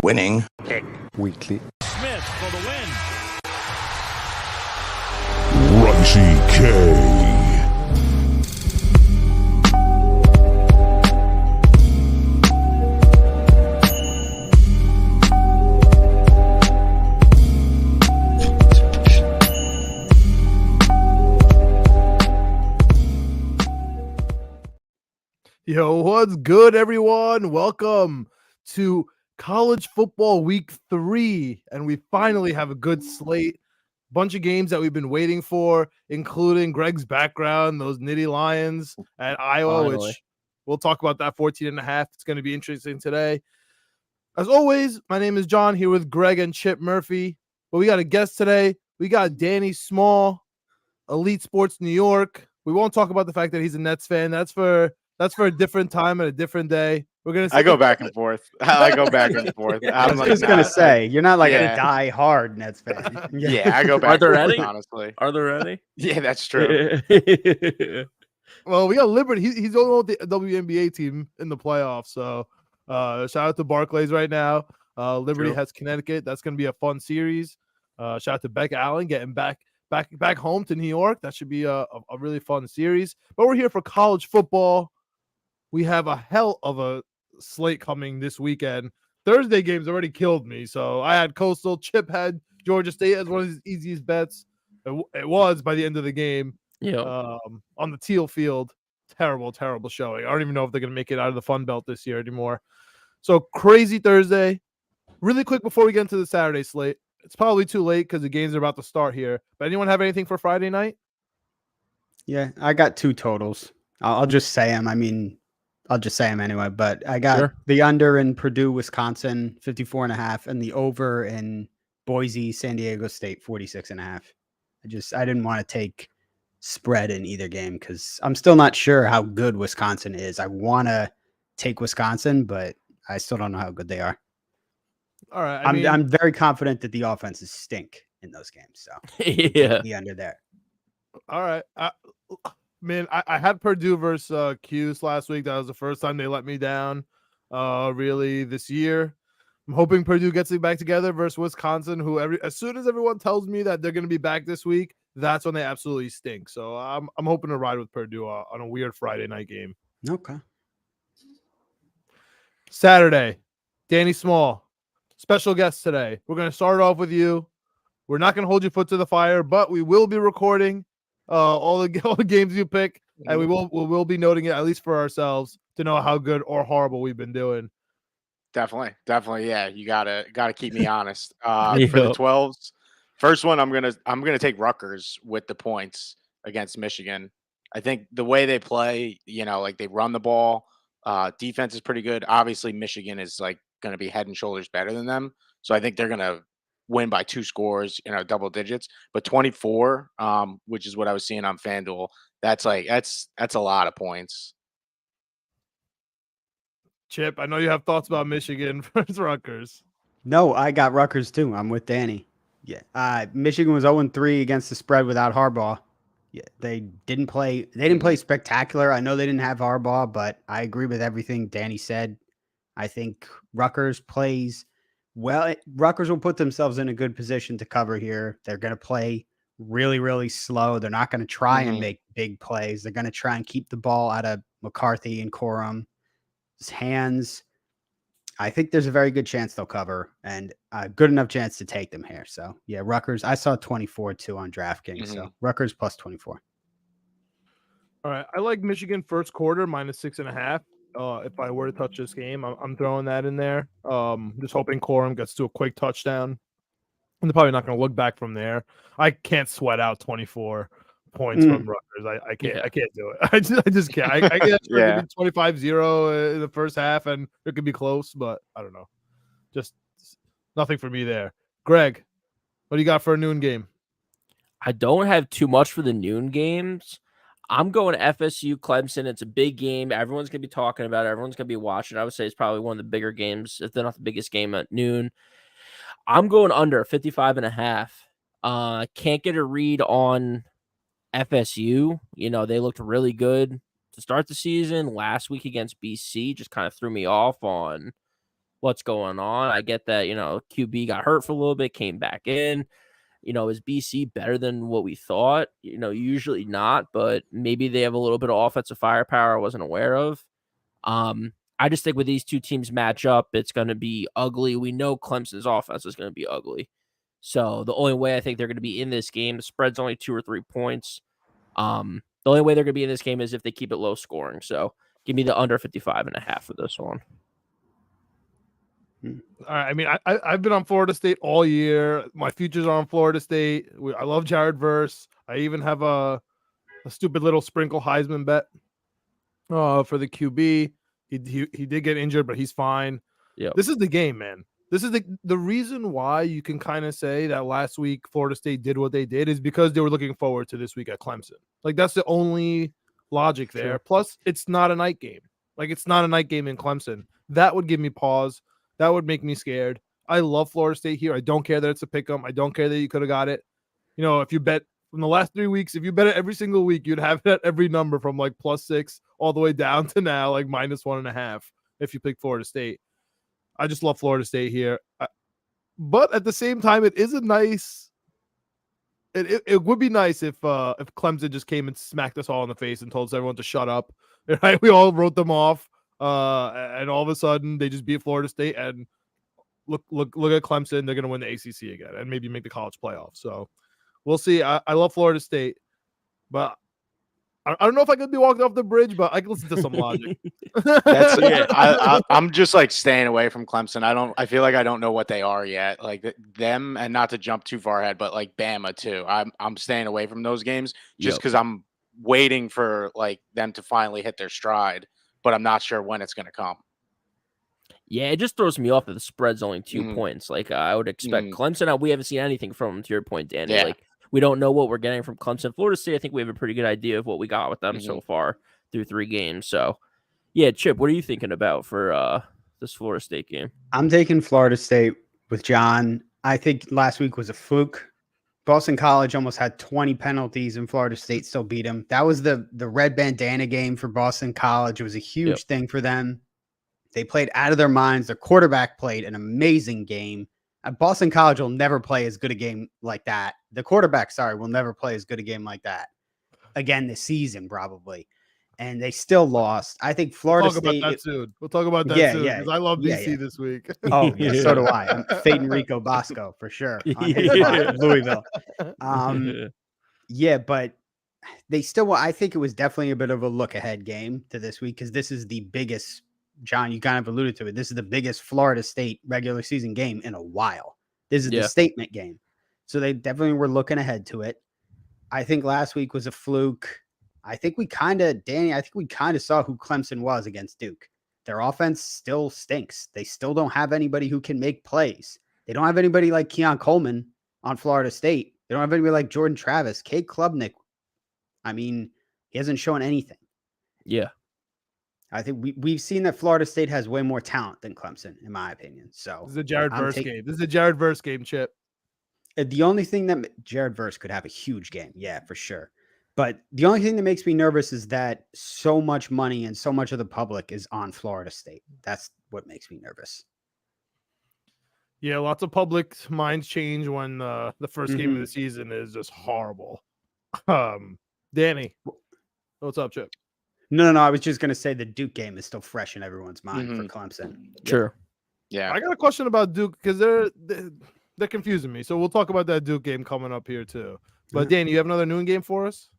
Winning. Pick. Weekly. Smith for the win. Raisi K. Yo, what's good, everyone? Welcome to college football week 3, and we finally have a good slate. Bunch of games that we've been waiting for, including Greg's background, those Nittany Lions at Iowa, Finally. which we'll talk about that 14.5. It's going to be interesting today. As always, my name is John, here with Greg and Chip Murphy. But we got a guest today. We got Danny Small, Elite Sports New York. We won't talk about the fact that he's a Nets fan. That's for a different time and a different day. We're gonna. I go back and forth. I go back and forth. I was just gonna say, you're not like a die-hard Nets fan. Yeah, I go back. Are there and forth, any? honestly? Are there any? Yeah, that's true. Well, we got Liberty. He's on the WNBA team in the playoffs. So, shout out to Barclays right now. Liberty True. has Connecticut. That's gonna be a fun series. Shout out to Becca Allen getting back home to New York. That should be a really fun series. But we're here for college football. We have a hell of a slate coming this weekend. Thursday games already killed me. So I had Coastal. Chip had Georgia State as one of his easiest bets. It was by the end of the game. Yeah. On the teal field. Terrible showing. I don't even know if they're going to make it out of the Fun Belt this year anymore. So crazy Thursday. Really quick before we get into the Saturday slate. It's probably too late because the games are about to start here. But anyone have anything for Friday night? Yeah, I got two totals. I'll just say them. I mean, I'll just say them anyway. But I got the under in Purdue, Wisconsin, 54.5, and the over in Boise, San Diego State, 46.5. I didn't want to take spread in either game because I'm still not sure how good Wisconsin is. I want to take Wisconsin, but I still don't know how good they are. All right. I'm very confident that the offenses stink in those games. So Yeah. the under there. All right. I had Purdue versus Cuse last week. That was the first time they let me down really this year. I'm hoping Purdue gets it back together versus Wisconsin, who as soon as everyone tells me that they're going to be back this week, that's when they absolutely stink. So I'm hoping to ride with Purdue on a weird Friday night game. Okay. Saturday, Danny Small, special guest today. We're going to start off with you. We're not going to hold your foot to the fire, but we will be recording all the games you pick, and we will be noting it at least for ourselves to know how good or horrible we've been doing. Definitely. Yeah, you gotta keep me honest. For the 12s, first one, I'm gonna take Rutgers with the points against Michigan. I think the way they play, like they run the ball, defense is pretty good. Obviously, Michigan is like going to be head and shoulders better than them, so I think they're gonna win by 2 scores, double digits. But 24, which is what I was seeing on FanDuel, that's a lot of points. Chip, I know you have thoughts about Michigan versus Rutgers. No, I got Rutgers too. I'm with Danny. Yeah. Michigan was 0-3 against the spread without Harbaugh. Yeah, they didn't play spectacular. I know they didn't have Harbaugh, but I agree with everything Danny said. I think Rutgers plays well. Rutgers will put themselves in a good position to cover here. They're going to play really, really slow. They're not going to try and make big plays. They're going to try and keep the ball out of McCarthy and Corum hands. I think there's a very good chance they'll cover and a good enough chance to take them here. So yeah, Rutgers. I saw 24 too on DraftKings. So Rutgers plus 24. All right, I like Michigan first quarter minus 6.5. If I were to touch this game, I'm throwing that in there. Just hoping Corum gets to a quick touchdown, and they're probably not going to look back from there. I can't sweat out 24 points from Rutgers. I can't do it. I just can't. I get 25-0 in the first half, and it could be close, but I don't know. Just nothing for me there. Greg, what do you got for a noon game? I don't have too much for the noon games. I'm going FSU Clemson. It's a big game. Everyone's going to be talking about it. Everyone's going to be watching. I would say it's probably one of the bigger games, if they're not the biggest game at noon. I'm going under 55.5. Can't get a read on FSU. They looked really good to start the season. Last week against BC just kind of threw me off on what's going on. I get that, QB got hurt for a little bit, came back in. Is BC better than what we thought? Usually not, but maybe they have a little bit of offensive firepower I wasn't aware of. I just think with these two teams match up, it's going to be ugly. We know Clemson's offense is going to be ugly. So the only way I think they're going to be in this game, the spread's only 2 or 3 points. The only way they're going to be in this game is if they keep it low scoring. So give me the under 55.5 for this one. All right. I mean, I've been on Florida State all year. My futures are on Florida State. I love Jared Verse. I even have a stupid little sprinkle Heisman bet for the QB. He did get injured, but he's fine. Yeah. This is the game, man. This is the reason why you can kind of say that last week Florida State did what they did is because they were looking forward to this week at Clemson. Like, that's the only logic there. Sure. Plus, it's not a night game. Like, it's not a night game in Clemson. That would give me pause. That would make me scared. I love Florida State here. I don't care that it's a pick 'em. I don't care that you could have got it. If you bet from the last 3 weeks, if you bet it every single week, you'd have it at every number from like +6 all the way down to now like -1.5 if you pick Florida State. I just love Florida State here. But at the same time, it is a nice. It would be nice if Clemson just came and smacked us all in the face and told us everyone to shut up. Right? We all wrote them off. And all of a sudden they just beat Florida State and look at Clemson. They're going to win the ACC again and maybe make the college playoff. So we'll see. I love Florida State, but I don't know if I could be walking off the bridge, but I can listen to some logic. That's it. I'm just like staying away from Clemson. I feel like I don't know what they are yet. Like them, and not to jump too far ahead, but like Bama too. I'm staying away from those games just because I'm waiting for like them to finally hit their stride. But I'm not sure when it's going to come. Yeah, it just throws me off that the spread's only 2 points. Like, I would expect Clemson. We haven't seen anything from them, to your point, Danny. Yeah. Like, we don't know what we're getting from Clemson. Florida State, I think we have a pretty good idea of what we got with them so far through 3 games. So, yeah, Chip, what are you thinking about for this Florida State game? I'm taking Florida State with John. I think last week was a fluke. Boston College almost had 20 penalties and Florida State still beat them. That was the red bandana game for Boston College. It was a huge thing for them. They played out of their minds. Their quarterback played an amazing game. Boston College will never play as good a game like that. The quarterback, will never play as good a game like that again this season, probably. And they still lost. I think Florida State. We'll talk about that soon. Because I love BC this week. Oh, yeah, so do I. I'm fading Rico Bosco for sure. On his Louisville. Yeah, but they still. I think it was definitely a bit of a look ahead game to this week because this is the biggest. John, you kind of alluded to it. This is the biggest Florida State regular season game in a while. This is the statement game. So they definitely were looking ahead to it. I think last week was a fluke. I think we kind of saw who Clemson was against Duke. Their offense still stinks. They still don't have anybody who can make plays. They don't have anybody like Keon Coleman on Florida State. They don't have anybody like Jordan Travis. Cade Klubnik, I mean, he hasn't shown anything. Yeah. I think we've seen that Florida State has way more talent than Clemson, in my opinion. So this is a Jared Verse game. This is a Jared Verse game, Chip. The only thing that Jared Verse could have a huge game. Yeah, for sure. But the only thing that makes me nervous is that so much money and so much of the public is on Florida State. That's what makes me nervous. Yeah, lots of public minds change when the first game of the season is just horrible. Danny, what's up, Chip? No. I was just going to say the Duke game is still fresh in everyone's mind for Clemson. Sure. Yeah. I got a question about Duke because they're confusing me. So we'll talk about that Duke game coming up here too. But Danny, you have another noon game for us?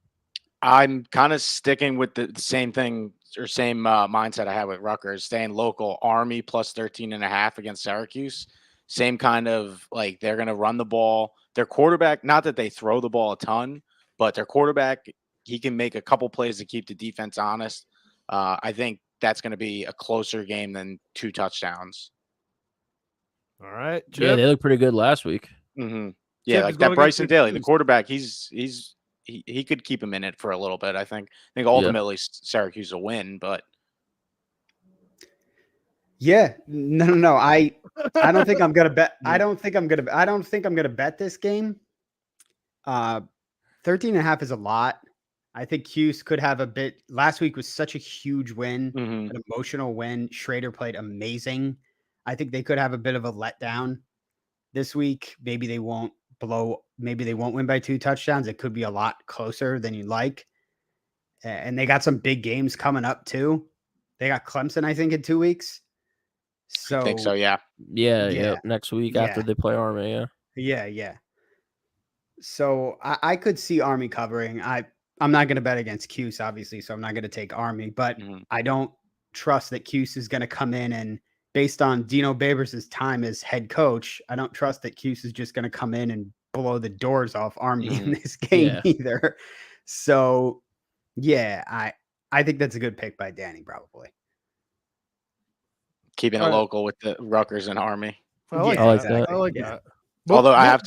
I'm kind of sticking with the same thing or same mindset I had with Rutgers, staying local. Army plus 13.5 against Syracuse. Same kind of like they're going to run the ball. Their quarterback, not that they throw the ball a ton, but their quarterback, he can make a couple plays to keep the defense honest. I think that's going to be a closer game than 2 touchdowns. All right. Chip? Yeah, they looked pretty good last week. Yeah, Chip, like that Bryson Daly, the quarterback, he could keep him in it for a little bit. I think ultimately Syracuse will win, but yeah, no. I don't think I'm gonna bet. I don't think I'm gonna bet this game. 13.5 is a lot. I think Hughes could have a bit. Last week was such a huge win, an emotional win. Schrader played amazing. I think they could have a bit of a letdown this week. Maybe they won't win by 2 touchdowns. It could be a lot closer than you'd like. And they got some big games coming up too. They got Clemson, I think, in 2 weeks. So I think so, yeah. Yeah. Next week after Yeah. they play Army, yeah. Yeah. So I could see Army covering. I'm not going to bet against Cuse, obviously, so I'm not going to take Army, but I don't trust that Cuse is going to come in and, based on Dino Babers' time as head coach, I don't trust that Cuse is just going to come in and blow the doors off Army in this game either. So, yeah, I think that's a good pick by Danny, probably. Keeping it local with the Rutgers and Army. I like exactly. that. I like Yeah. that. Although I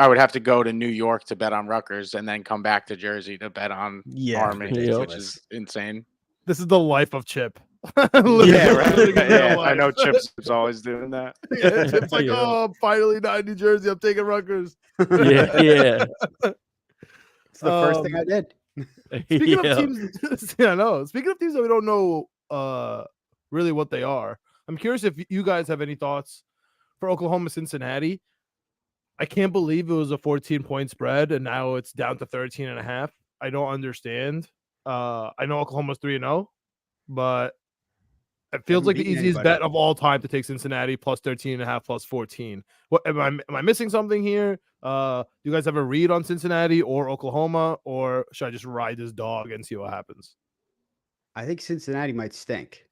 would have to go to New York to bet on Rutgers and then come back to Jersey to bet on Army, which is insane. This is the life of Chip. Yeah, right. Yeah, I know Chip's always doing that. Yeah, Chip's like, oh, I'm finally not in New Jersey. I'm taking Rutgers. Yeah. It's the first thing I did. Speaking of teams, I know. Speaking of teams that we don't know really what they are, I'm curious if you guys have any thoughts for Oklahoma Cincinnati. I can't believe it was a 14-point spread and now it's down to 13.5. I don't understand. I know Oklahoma's 3-0, but it feels like the easiest bet of all time to take Cincinnati plus 13.5 plus 14. What am I missing something here? Do you guys have a read on Cincinnati or Oklahoma, or should I just ride this dog and see what happens? I think Cincinnati might stink.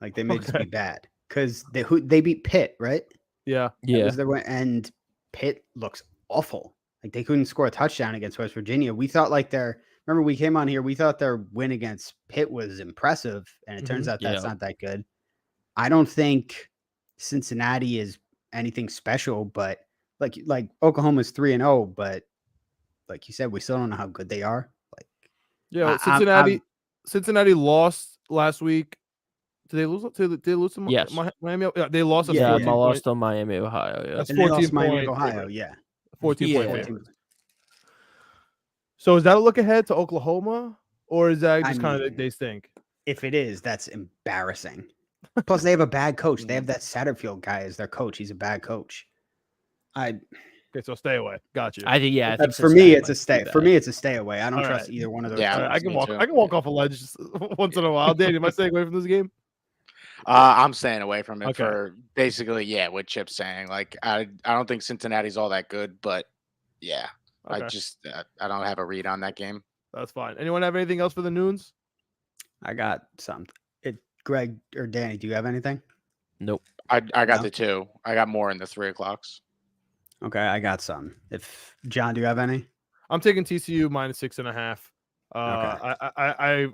Like they may just be bad because they beat Pitt, right? Yeah. And Pitt looks awful. Like they couldn't score a touchdown against West Virginia. We thought remember we came on here, we thought their win against Pitt was impressive, and it turns out that's not that good. I don't think Cincinnati is anything special, but like Oklahoma's 3-0, but like you said, we still don't know how good they are. Cincinnati lost last week. Did they lose to Yes. Miami? Yeah, they lost. Yeah, they lost to Miami, Ohio. Yeah, that's 14 Miami, Ohio. Yeah, 14-point favorite. So is that a look ahead to Oklahoma, or is that just kind of they stink? If it is, that's embarrassing. Plus, they have a bad coach. They have that Satterfield guy as their coach. He's a bad coach. Okay, so stay away. Got you. I think for me, it's a stay. For me, it's a stay away. I don't trust either one of those. Yeah, I can walk off a ledge once in a while. Danny, am I staying away from this game? I'm staying away from it for basically, what Chip's saying. Like, I don't think Cincinnati's all that good, but yeah, I don't have a read on that game. That's fine. Anyone have anything else for the noons? I got something. Greg or Danny, do you have anything? Nope. I got the 2. I got more in the 3 o'clocks. Okay, I got some. If John, do you have any? I'm taking TCU minus 6.5.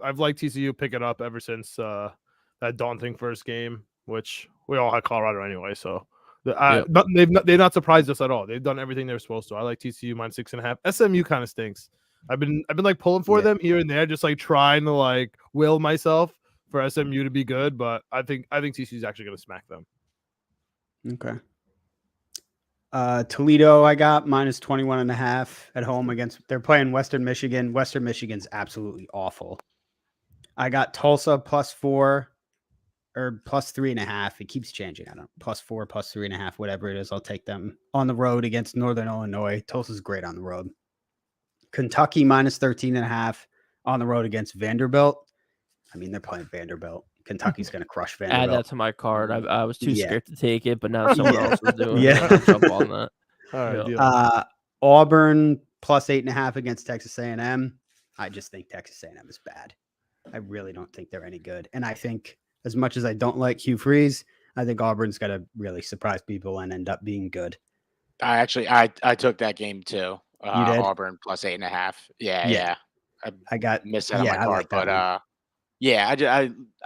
I've liked TCU pick it up ever since that daunting first game, which we all had Colorado anyway. So they've not surprised us at all. They've done everything they're supposed to. I like TCU minus 6.5. SMU kind of stinks. I've been like pulling for them here and there, just like trying to like will myself for SMU to be good, but I think TCU is actually going to smack them. Okay. Toledo, I got minus 21.5 at home against. They're playing Western Michigan. Western Michigan's absolutely awful. I got Tulsa +4 or +3.5. It keeps changing. I don't know. +4, +3.5, whatever it is. I'll take them on the road against Northern Illinois. Tulsa's great on the road. Kentucky minus 13.5 on the road against Vanderbilt. I mean, they're playing Vanderbilt. Kentucky's going to crush Vanderbilt. Add that to my card. I was too scared to take it, but now someone else is doing it. Yeah. I'll jump on that. All right, Auburn +8.5 against Texas A&M. I just think Texas A&M is bad. I really don't think they're any good. And I think, as much as I don't like Hugh Freeze, I think Auburn's got to really surprise people and end up being good. I took that game too. You did? Auburn +8.5. Yeah. I got missed that on my card, but I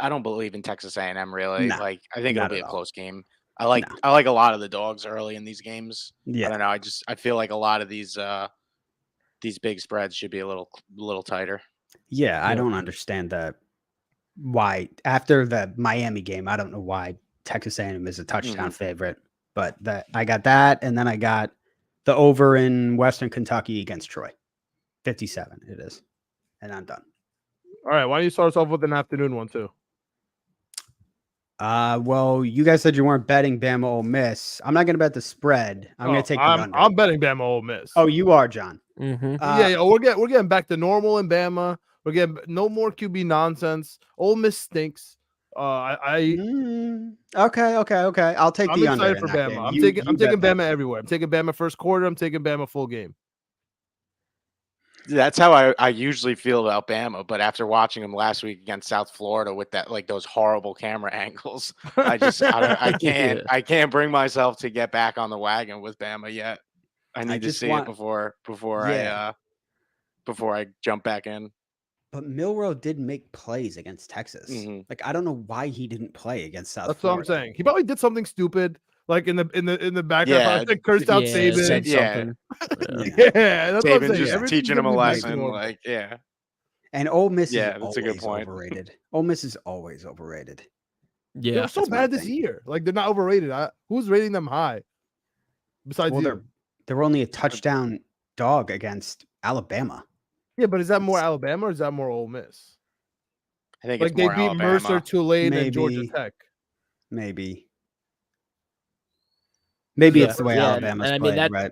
don't believe in Texas A&M really. No, like I think it'll be a close game. I like a lot of the dogs early in these games. Yeah. I don't know. I feel like a lot of these big spreads should be a little tighter. Yeah, I don't understand why after the Miami game. I don't know why Texas A&M is a touchdown favorite, but I got that, and then I got the over in Western Kentucky against Troy, 57. It is, and I'm done. All right, why don't you start us off with an afternoon one too? Well, you guys said you weren't betting Bama Ole Miss. I'm not going to bet the spread. I'm going to take the under. I'm betting Bama Ole Miss. Oh, you are, John. Mm-hmm. Yeah, we're getting back to normal in Bama. We're getting no more QB nonsense. Ole Miss stinks. Okay. I'll take I'm the under excited in for that Bama. game. I'm You taking bet Bama everywhere. I'm taking Bama first quarter. I'm taking Bama full game. That's how I usually feel about Bama, but after watching them last week against South Florida with that those horrible camera angles, I can't bring myself to get back on the wagon with Bama yet. I need to see it before I jump back in. But Milroe did make plays against Texas. Mm-hmm. Like, I don't know why he didn't play against South That's Florida. what I'm saying. He probably did something stupid, like in the background. Yeah, like cursed out said Saban. something. Yeah, that's what I'm Saban saying. just Everything's teaching him a gonna be lesson. normal. And Ole Miss Yeah, is that's always a good point. overrated. Ole Miss is always overrated. Yeah, They're so bad this year. Like they're not overrated. Who's rating them high? Besides you? They're only a touchdown dog against Alabama. Yeah, but is that more Alabama or is that more Ole Miss? I think like it's they more beat Alabama. Mercer, Tulane, and Georgia Tech. Maybe it's the way Yeah, Alabama's and I mean played, that. right?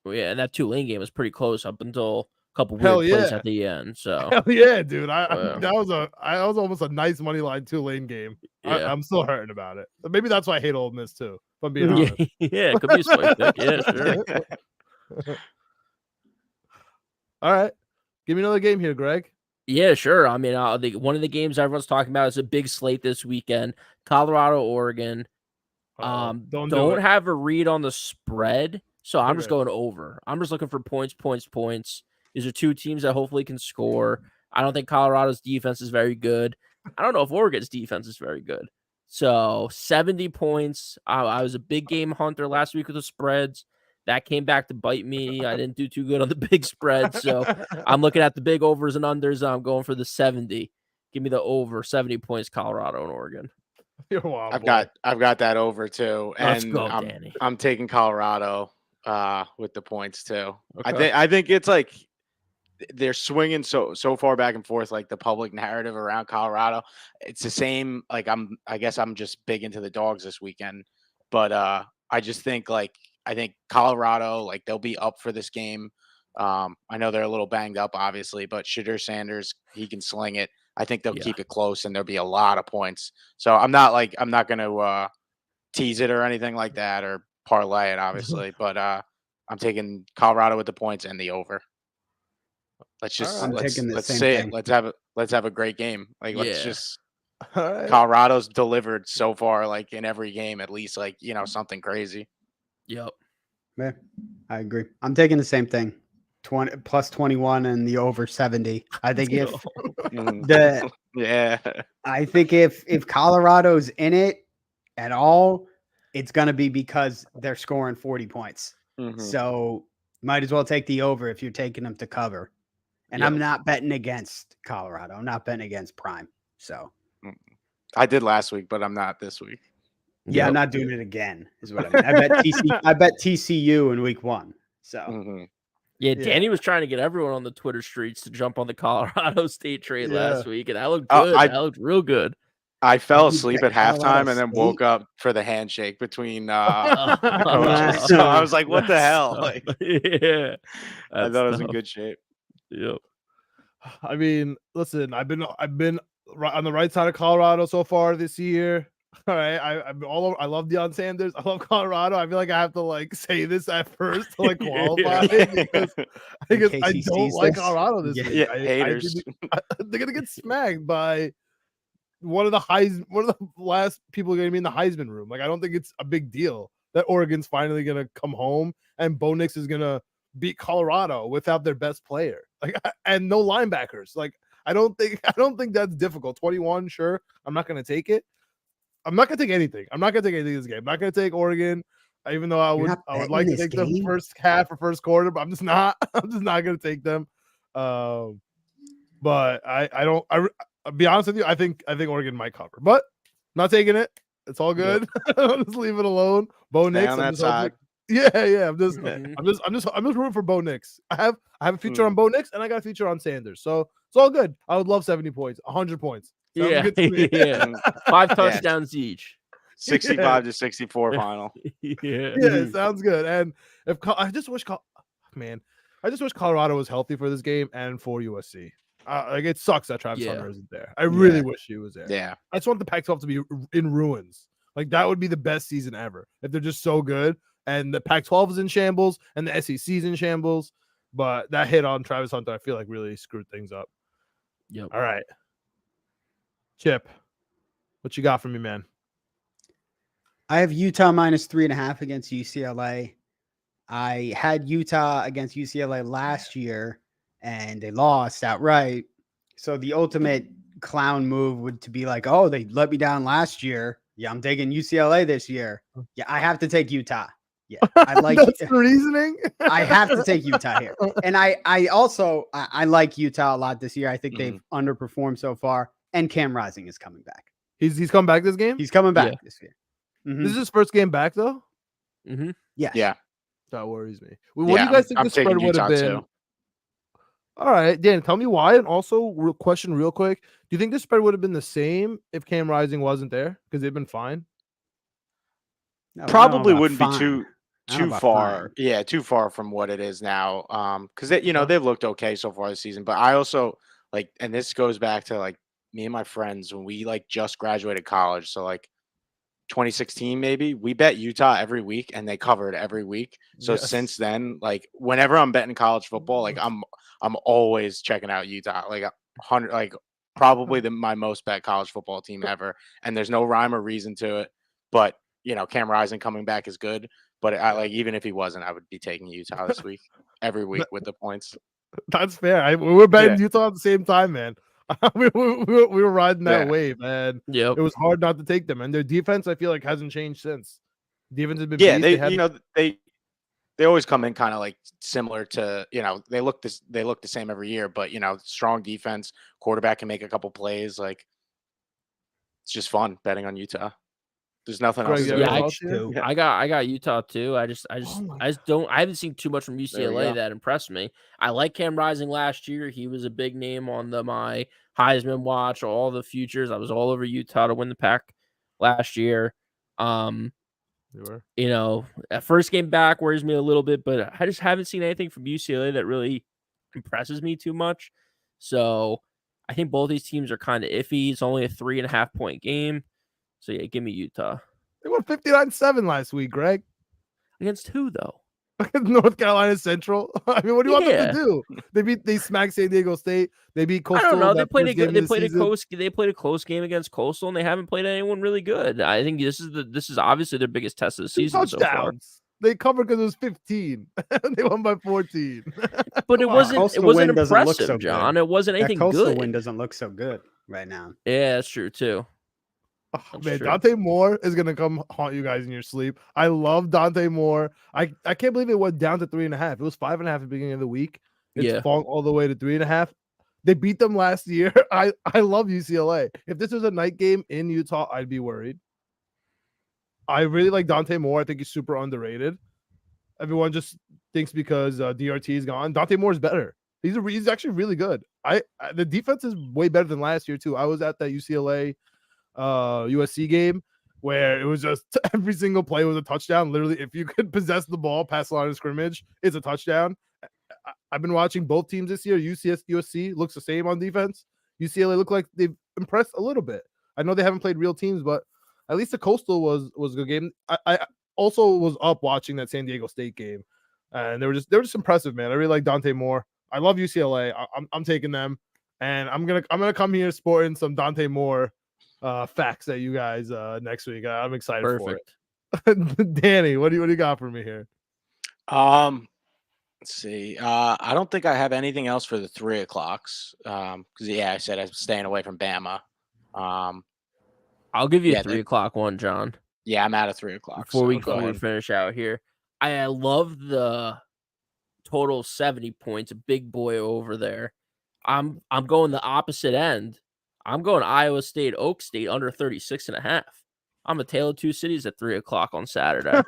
Yeah, and that Tulane game was pretty close up until a couple Hell weird plays yeah. at the end. So Hell yeah, dude! Wow. That was almost a nice money line Tulane game. Yeah. I'm still hurting about it. But maybe that's why I hate Ole Miss too. If I'm being honest. Yeah, it could be a spike pick. Yeah, sure. All right, give me another game here, Greg. Yeah, sure. I mean, one of the games everyone's talking about is a big slate this weekend: Colorado, Oregon. Don't have a read on the spread, so I'm just going over. I'm just looking for points. These are two teams that hopefully can score. I don't think Colorado's defense is very good. I don't know if Oregon's defense is very good. So 70 points. I was a big game hunter last week with the spreads. That came back to bite me. I didn't do too good on the big spread. So I'm looking at the big overs and unders. And I'm going for the 70. Give me the over 70 points, Colorado and Oregon. You're wild, I've got that over too. And Let's go, Danny. I'm taking Colorado with the points too. Okay. I think it's like they're swinging so far back and forth, like the public narrative around Colorado. It's the same. Like I guess I'm just big into the dogs this weekend, but I just think I think Colorado, like they'll be up for this game. I know they're a little banged up, obviously, but Shadur Sanders, he can sling it. I think they'll keep it close and there'll be a lot of points. So I'm not going to tease it or anything like that or parlay it, obviously, but I'm taking Colorado with the points and the over. Let's just let's say it. Let's have a great game. Let's just Colorado's delivered so far, like in every game, at least something crazy. Yep. Yeah, I agree. I'm taking the same thing. 20 plus 21 and the over 70. I think I think if Colorado's in it at all, it's going to be because they're scoring 40 points. Mm-hmm. So might as well take the over if you're taking them to cover. And I'm not betting against Colorado. I'm not betting against Prime. So I did last week, but I'm not this week. Yeah, I'm not doing it again, is what I mean. I bet TCU in week 1. So Yeah, Danny was trying to get everyone on the Twitter streets to jump on the Colorado State trade last week, and that looked good. That looked real good. I fell asleep at halftime and then woke up for the handshake between the coaches. So I was like, "What the hell?" Yeah, I thought I was in good shape. Yep. I mean, listen, I've been on the right side of Colorado so far this year. All right, I love Deion Sanders. I love Colorado. I feel like I have to say this at first to qualify because I don't like Colorado this week. Yeah, haters. They're gonna get smacked by one of the last people going to be in the Heisman room. I don't think it's a big deal that Oregon's finally gonna come home and Bo Nix is gonna beat Colorado without their best player, and no linebackers. I don't think that's difficult. 21, sure. I'm not gonna take it. I'm not gonna take anything. I'm not gonna take anything in this game. I'm not gonna take Oregon, even though I would like to take them first half or first quarter, but I'm just not. I'm just not gonna take them. But I'll be honest with you. I think Oregon might cover, but I'm not taking it. It's all good. Yep. Just leave it alone. Bo Nix on that side. Yeah. I'm just rooting for Bo Nix. I have a future on Bo Nix, and I got a future on Sanders. So it's all good. I would love 70 points, 100 points. Sounds Yeah, good to me. yeah. 5 Yeah. touchdowns each. 65 to 64 final. Yeah. Yeah, sounds good. And if I just wish, man, I just wish Colorado was healthy for this game and for USC. Like it sucks that Travis Hunter isn't there. I really wish he was there. Yeah. I just want the Pac-12 to be in ruins. Like that would be the best season ever if they're just so good. And the Pac-12 is in shambles and the SEC is in shambles. But that hit on Travis Hunter, I feel like really screwed things up. Yep. All right, Chip, what you got for me, man? I have Utah minus 3.5 against UCLA. I had Utah against UCLA last year, and they lost outright. So the ultimate clown move would to be like, oh, they let me down last year. Yeah, I'm taking UCLA this year. Yeah, I have to take Utah. Yeah, I like That's the reasoning. I have to take Utah here. And I also like Utah a lot this year. I think they've underperformed so far. And Cam Rising is coming back. He's come back this game? He's coming back this year. This is his first game back, though? Yes. Yeah. That worries me. What do you guys think the spread would have been? Too. All right, Dan, tell me why. And also, question real quick. Do you think the spread would have been the same if Cam Rising wasn't there? Because they've been fine. No, Probably wouldn't be too about far. fine. Yeah, too far from what it is now. Because they've looked okay so far this season. But I also like, and this goes back to like me and my friends when we like just graduated college. So like 2016 maybe, we bet Utah every week and they covered every week. So since then, like whenever I'm betting college football, like I'm always checking out Utah. Like 100, like probably my most bet college football team ever. And there's no rhyme or reason to it. But Cam Rising coming back is good. But I like even if he wasn't, I would be taking Utah this week every week with the points. That's fair. We were betting Utah at the same time, man. we were riding that wave, and it was hard not to take them. And their defense, I feel like, hasn't changed since. Defense has been they always come in kind of like similar to they look the same every year, but strong defense, quarterback can make a couple plays. Like it's just fun betting on Utah. There's nothing else. I got Utah too. I haven't seen too much from UCLA that impressed me. I like Cam Rising last year. He was a big name on my Heisman watch, all the futures. I was all over Utah to win the Pac last year. That first game back worries me a little bit, but I just haven't seen anything from UCLA that really impresses me too much. So I think both these teams are kind of iffy. It's only a 3.5 point game. So, yeah, give me Utah. They won 59-7 last week, Greg. Against who, though? North Carolina Central. I mean, what do you want them to do? They smacked San Diego State. They beat Coastal. I don't know. They played a close game against Coastal, and they haven't played anyone really good. I think this is obviously their biggest test of the season so far. They covered because it was 15. They won by 14. But it wasn't impressive, John. It wasn't anything good. Coastal win doesn't look so good right now. Yeah, that's true too. Oh, man, Dante Moore is gonna come haunt you guys in your sleep. I love Dante Moore. I can't believe it went down to 3.5. It was 5.5 at the beginning of the week. It's fallen all the way to 3.5. They beat them last year. I love UCLA. If this was a night game in Utah, I'd be worried. I really like Dante Moore. I think he's super underrated. Everyone just thinks because DRT is gone. Dante Moore is better. He's actually really good. The defense is way better than last year too. I was at that UCLA USC game where it was just every single play was a touchdown. Literally, if you could possess the ball past the line of scrimmage, it's a touchdown. I've been watching both teams this year. USC looks the same on defense. UCLA look like they've impressed a little bit. I know they haven't played real teams, but at least the Coastal was a good game. I also was up watching that San Diego State game, and they were just impressive, man. I really like Dante Moore. I love UCLA. I'm taking them, and I'm gonna come here sporting some Dante Moore facts at you guys next week. I'm excited for it. Danny, what do you got for me here? Let's see. I don't think I have anything else for the 3 o'clocks. Because I said I'm staying away from Bama. I'll give you a 3 o'clock one, John. Yeah, I'm out of 3 o'clock. Before we finish out here, I love the total 70 points. A big boy over there. I'm going the opposite end. I'm going Iowa State, Oak State under 36.5. I'm a tale of two cities at 3 o'clock on Saturday.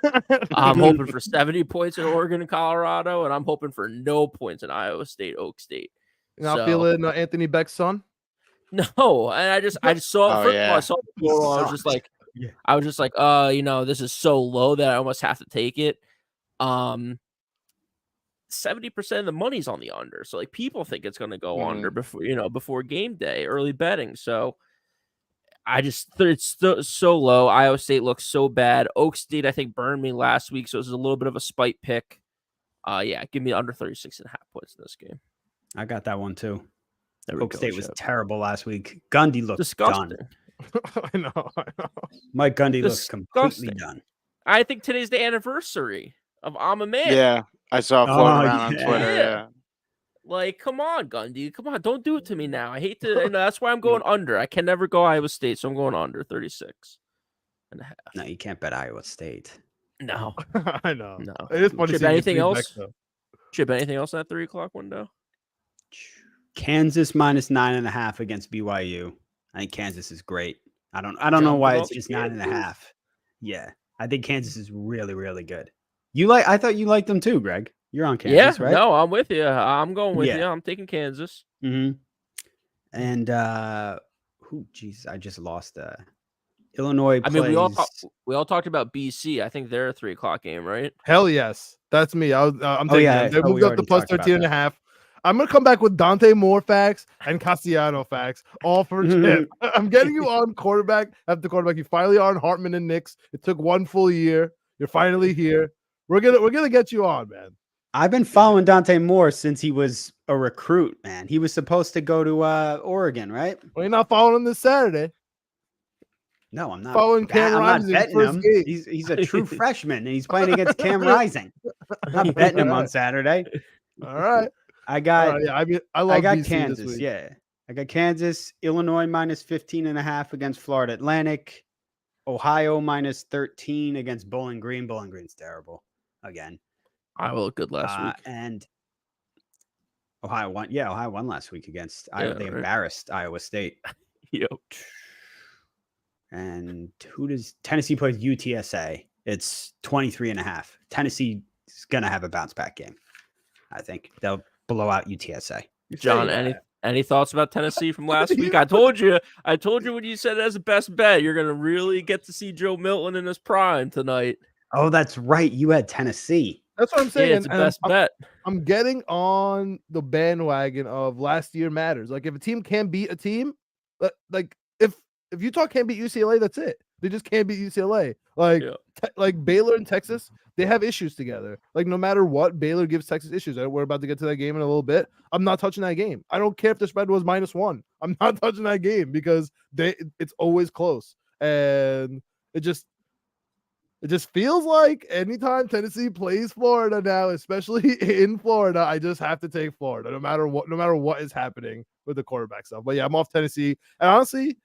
I'm hoping for 70 points in Oregon and Colorado, and I'm hoping for no points in Iowa State, Oak State. You're not feeling Anthony Beck's son? No, and I just saw. Oh, First of all, I yeah. saw the total. I was just like, Yeah. this is so low that I almost have to take it. 70% of the money's on the under, so like people think it's going to go under before game day, early betting. So it's so low. Iowa State looks so bad. Oak State, I think, burned me last week, so it was a little bit of a spite pick. Give me under 36.5 points in this game. I got that one too. Oak State was terrible last week. Gundy looked disgusting. done. I know. Mike Gundy looks completely done. I think today's the anniversary of I'm a Man. Yeah, I saw it floating around on Twitter. Yeah. Like, come on, Gundy. Come on. Don't do it to me now. I hate to. That's why I'm going under. I can never go Iowa State, so I'm going under 36.5. No, you can't bet Iowa State. No. I know. No. It is funny. Chip, anything else? Chip, anything else in that 3 o'clock window? Kansas minus 9.5 against BYU. I think Kansas is great. I don't know why it's just 9.5. Yeah. I think Kansas is really, really good. I thought you liked them too, Greg. You're on Kansas, right? No, I'm with you. I'm going with you. I'm taking Kansas. Mm-hmm. And I just lost Illinois plays. I mean, we all talked about BC. I think they're a 3 o'clock game, right? Hell yes. That's me. I'm taking them. They moved up to plus 13.5. I'm going to come back with Dante Moore facts and Castellano facts, all for Chip. I'm getting you on quarterback after quarterback. You finally are on Hartman and Nix. It took 1 full year. You're finally here. We're gonna get you on, man. I've been following Dante Moore since he was a recruit, man. He was supposed to go to Oregon, right? Well, you're not following him this Saturday. No, I'm not following Cam Rising. I'm not betting him. He's a true freshman, and he's playing against Cam Rising. I'm not betting him on Saturday. All right. I got BC Kansas. Yeah. I got Kansas, Illinois minus 15.5 against Florida Atlantic, Ohio minus 13 against Bowling Green. Bowling Green's terrible again. Iowa looked good last week. And Ohio won. Yeah, Ohio won last week against Iowa. They embarrassed Iowa State. Yep. And who does Tennessee plays UTSA? It's 23.5. Tennessee is gonna have a bounce back game. I think they'll blow out UTSA. John, any thoughts about Tennessee from last week? I told you when you said it as a best bet, you're gonna really get to see Joe Milton in his prime tonight. Oh, that's right. You had Tennessee. That's what I'm saying. Yeah, it's the best bet. I'm getting on the bandwagon of last year matters. Like if a team can't beat a team, like if Utah can't beat UCLA, that's it. They just can't beat UCLA. Like Baylor and Texas, they have issues together. Like no matter what, Baylor gives Texas issues. We're about to get to that game in a little bit. I'm not touching that game. I don't care if the spread was -1. I'm not touching that game because it's always close. And it just feels like anytime Tennessee plays Florida now, especially in Florida, I just have to take Florida no matter what is happening with the quarterback stuff. But yeah, I'm off Tennessee. And honestly,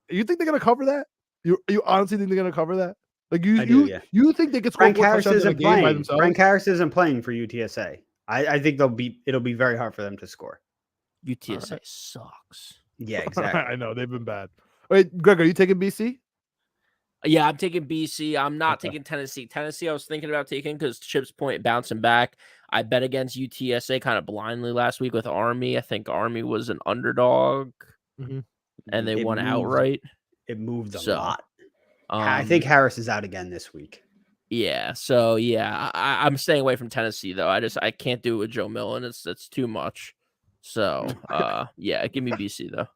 you think they're gonna cover that? You honestly think they're gonna cover that? Like you think they could score more touchdowns in a game by themselves? Frank Harris isn't playing for UTSA. I think it'll be very hard for them to score. UTSA sucks. Yeah, exactly. I know they've been bad. Wait, Greg, are you taking BC? Yeah, I'm taking BC. I'm not taking Tennessee. Tennessee, I was thinking about taking because Chip's point bouncing back. I bet against UTSA kind of blindly last week with Army. I think Army was an underdog, and they won outright. It moved a lot. I think Harris is out again this week. Yeah, so yeah, I'm staying away from Tennessee though. I can't do it with Joe Milton. It's too much. So yeah, give me BC though.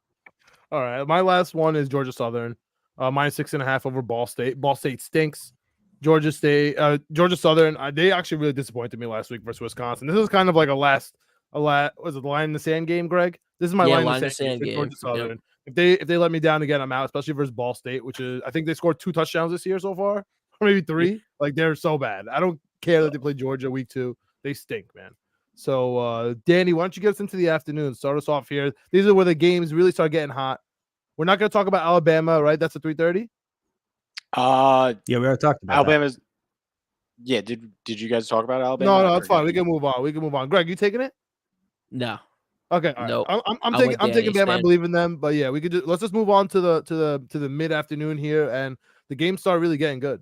All right, my last one is Georgia Southern. -6.5 over Ball State. Ball State stinks. Georgia Southern. They actually really disappointed me last week versus Wisconsin. This is kind of like was it the line in the sand game, Greg? This is my line in the sand game. Georgia Southern. Yep. If they let me down again, I'm out. Especially versus Ball State, which is I think they scored 2 touchdowns this year so far, or maybe 3. Like they're so bad. I don't care that they play Georgia week 2. They stink, man. So Danny, why don't you get us into the afternoon? Start us off here. These are where the games really start getting hot. We're not going to talk about Alabama, right? That's at 3:30. Yeah, we already talked about Alabama's. That. Yeah, did you guys talk about Alabama? No, it's fine. We can move on. Greg, you taking it? No. Okay. All right. I'm taking Bama. I believe in them, but yeah, let's just move on to the mid afternoon here, and the games start really getting good.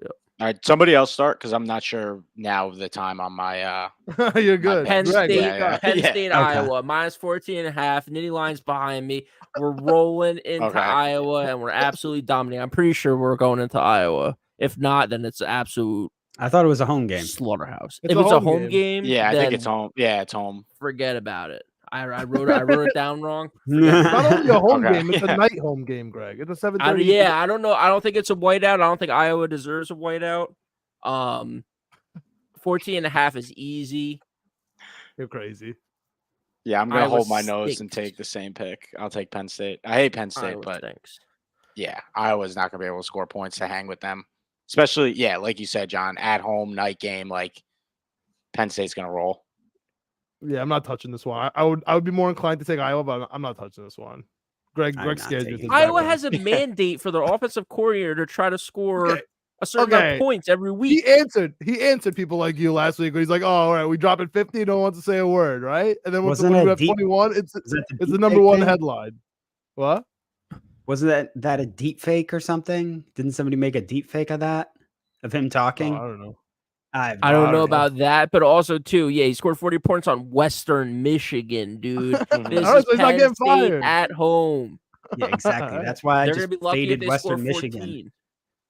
Yep. All right, somebody else start because I'm not sure now of the time on my. You're good. Penn Greg, State, yeah. Penn Yeah. State, Okay. Iowa, minus 14.5. Nitty line's behind me. We're rolling into Okay. Iowa, and we're absolutely dominating. I'm pretty sure we're going into Iowa. If not, then it's an absolute I thought it was a home game. slaughterhouse. It's If a it's a home home game. game, Yeah, I then think it's home. Yeah, it's home. forget about it. I wrote it down wrong. It's not only a home Okay. game, it's a night home game, Greg. It's a 7:30. Yeah, I don't know. I don't think it's a whiteout. I don't think Iowa deserves a whiteout. 14.5 is easy. You're crazy. Yeah, I'm gonna Iowa hold my nose and stinks. take the same pick. I'll take Penn State. I hate Penn State, Iowa but stinks. yeah, Iowa's not gonna be able to score points to hang with them. Especially, yeah, like you said, John, at home night game. Like Penn State's gonna roll. Yeah, I'm not touching this one. I would be more inclined to take Iowa, but I'm not touching this one. Greg I'm Greg not scares me. taking with his Iowa background. has a mandate for their offensive coordinator to try to score Okay, a certain amount okay. of points every week. He answered people like you last week when he's like, "Oh, all right, we drop it 50, no one wants to say a word, right?" And then when Wasn't you it have deep- 21, it's Was that the deep number fake one thing? headline. What? Wasn't that a deep fake or something? Didn't somebody make a deep fake of that? Of him Oh, talking? I don't know. I don't know I don't know. about that, but also too, yeah, he scored 40 points on Western Michigan, dude. This All right, is so he's not Penn getting State fired. at home. Yeah, exactly. That's why I They're just gonna be lucky if faded they score Western 14. Michigan.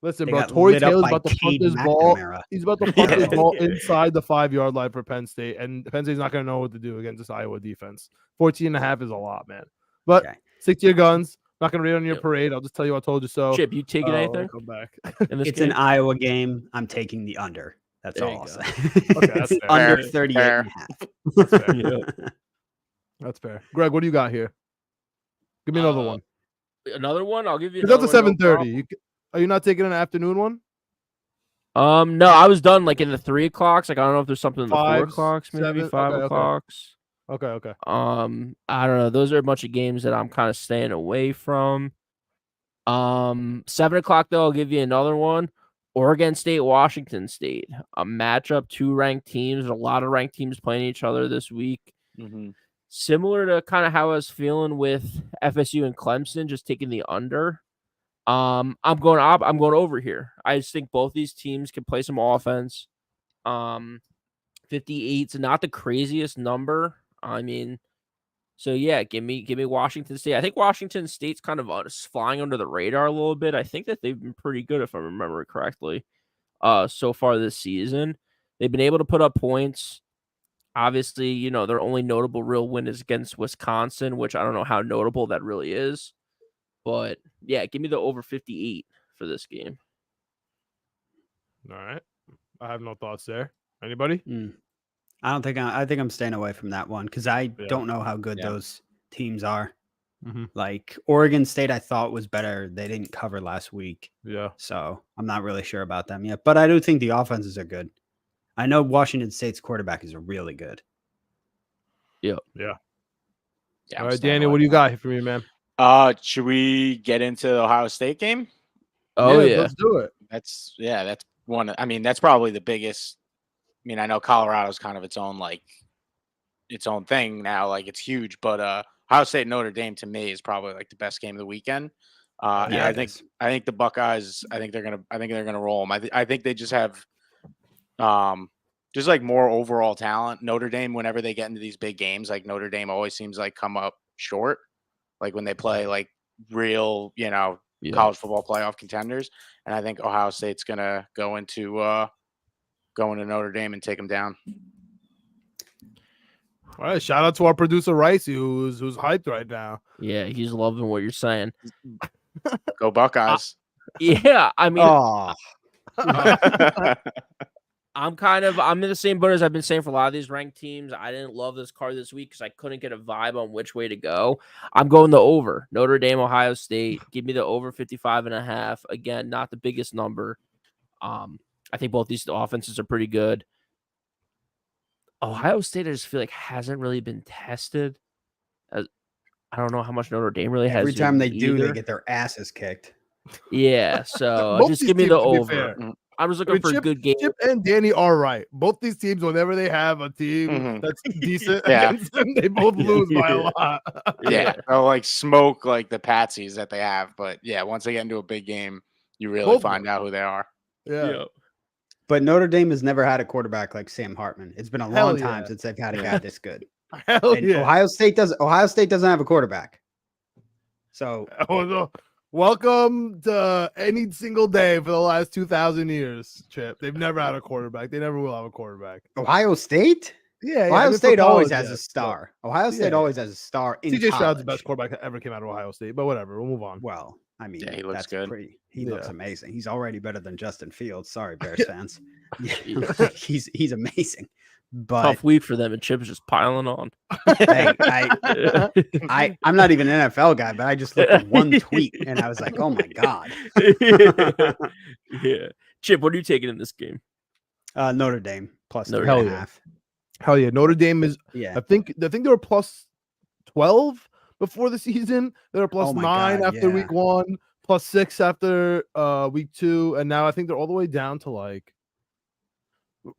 Listen, They bro, got Torrey lit up Taylor's by about to punt Cade this ball. McNamara. He's about to punt this Yeah. ball inside the 5-yard line for Penn State, and Penn State's not going to know what to do against this Iowa defense. 14.5 is a lot, man. But Okay. stick to your guns. Not going to read on your Yep. parade. I'll just tell you I told you so. Chip, you taking I'll anything come back. in this It's game? an Iowa game. I'm taking the under. That's There all you I'll go. say. Okay, that's fair. Under Fair, 38 fair. and a half. That's fair. Yeah. That's fair. Greg, what do you got here? Give me another one. Another one? I'll give you 'Cause another that's a one, no 7:30. Are you not taking an afternoon one? problem. No, I was done like in the 3 o'clocks. Like I don't know if there's something in the 4 Fives, o'clocks, maybe 7? 5 Okay, okay. o'clocks. Okay. I don't know. Those are a bunch of games that I'm kind of staying away from. 7 o'clock though, I'll give you another one. Oregon State, Washington State. A matchup, 2 ranked teams. A lot of ranked teams playing each other this week. Mhm. Similar to kind of how I was feeling with FSU and Clemson, just taking the under. I'm going over here. I just think both these teams can play some offense. 58's not the craziest number. I mean, so yeah, give me Washington State. I think Washington State's kind of flying under the radar a little bit. I think that they've been pretty good, if I remember correctly, so far this season. They've been able to put up points. Obviously, you know, their only notable real win is against Wisconsin, which I don't know how notable that really is. But yeah, give me the over 58 for this game. All right. I have no thoughts there. Anybody? I think I'm staying away from that one because I Yeah. don't know how good Yeah. those teams are. Mm-hmm. Like Oregon State, I thought was better. They didn't cover last week, Yeah. so I'm not really sure about them yet. But I do think the offenses are good. I know Washington State's quarterback is really good. Yeah. All I'm right, staying Daniel, away what do you from got for me, man? that. Should we get into the Ohio State game? Oh yeah. Let's do it. That's one. I mean, that's probably the biggest. I mean, I know Colorado's kind of its own thing now. Like it's huge, but Ohio State Notre Dame to me is probably like the best game of the weekend. And Yeah, I it think is. the Buckeyes. I think they're gonna roll them. I think they just have just like more overall talent. Notre Dame, whenever they get into these big games, like Notre Dame always seems like come up short. Like when they play like real, Yeah. college football playoff contenders. And I think Ohio State's gonna go into Notre Dame and take them down. All right. Shout out to our producer Raisi, who's hyped right now. Yeah, he's loving what you're saying. Go Buckeyes. Yeah, I mean, Oh, I'm in the same boat as I've been saying for a lot of these ranked teams. I didn't love this card this week because I couldn't get a vibe on which way to go. I'm going the over. Notre Dame, Ohio State. Give me the over 55.5. Again, not the biggest number. I think both these offenses are pretty good. Ohio State, I just feel like hasn't really been tested. I don't know how much Notre Dame really has. every time they do, they either. get their asses kicked. Yeah, so Both just these give me teams, the to be over. fair. I was I looking mean, for a good game. Chip and Danny are right. Both these teams, whenever they have a team Mhm. that's decent Yeah. against them, they both lose by a lot. Yeah, they'll like smoke like the patsies that they have. But yeah, once they get into a big game, you really Both of find them. out who they are. Yeah. But Notre Dame has never had a quarterback like Sam Hartman. It's been a Hell long time yeah. since they've had a guy this good. Hell And yeah. Ohio State doesn't have a quarterback. So Oh, no. Welcome to any single day for the last 2,000 years, Chip. They've never had a quarterback. They never will have a quarterback. Ohio State? Yeah, Ohio I mean, for State always college, has a yes, star. Ohio State yeah. always has a star in CJ Stroud's college. the best quarterback that ever came out of Ohio State, but whatever. We'll move on. Well, I mean, Yeah, he looks that's good. He looks Yeah. amazing. He's already better than Justin Fields. Sorry, Bears fans. Yeah, he's amazing. But Tough week for them, and Chip's just piling on. hey, I'm not even an NFL guy, but I just looked at one tweet and I was like, oh my God. Yeah. Chip, what are you taking in this game? Notre Dame plus Notre 3.5. Dame. Hell yeah. Notre Dame is Yeah. I think they were plus 12 before the season. They were plus Oh my 9 God, after yeah. week 1, plus 6 after week 2, and now I think they're all the way down to like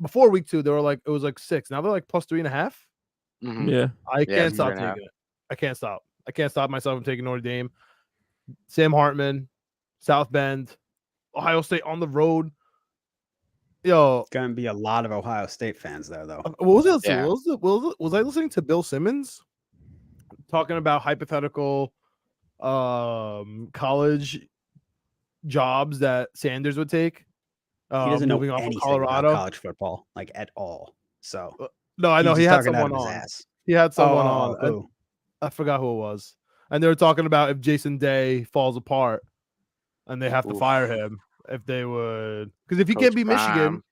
before week 2, they were like it was like 6. Now they're like plus 3.5. Mhm. Yeah. I can't stop 3.5. taking it. I can't stop. I can't stop myself from taking Notre Dame. Sam Hartman, South Bend, Ohio State on the road. Yo, Gonna be a lot of Ohio State fans there, though. what was it? Yeah. Was I listening to Bill Simmons talking about hypothetical college jobs that Sanders would take? He doesn't know moving off of anything Colorado. about college football, like at all. So No, I know he's he just had talking out someone of his on. ass. He had someone Oh, on. and who? I forgot who it was. And they were talking about if Jason Day falls apart and they have to Oof. fire him, if they would, because if he Coach can't be Michigan, Prime.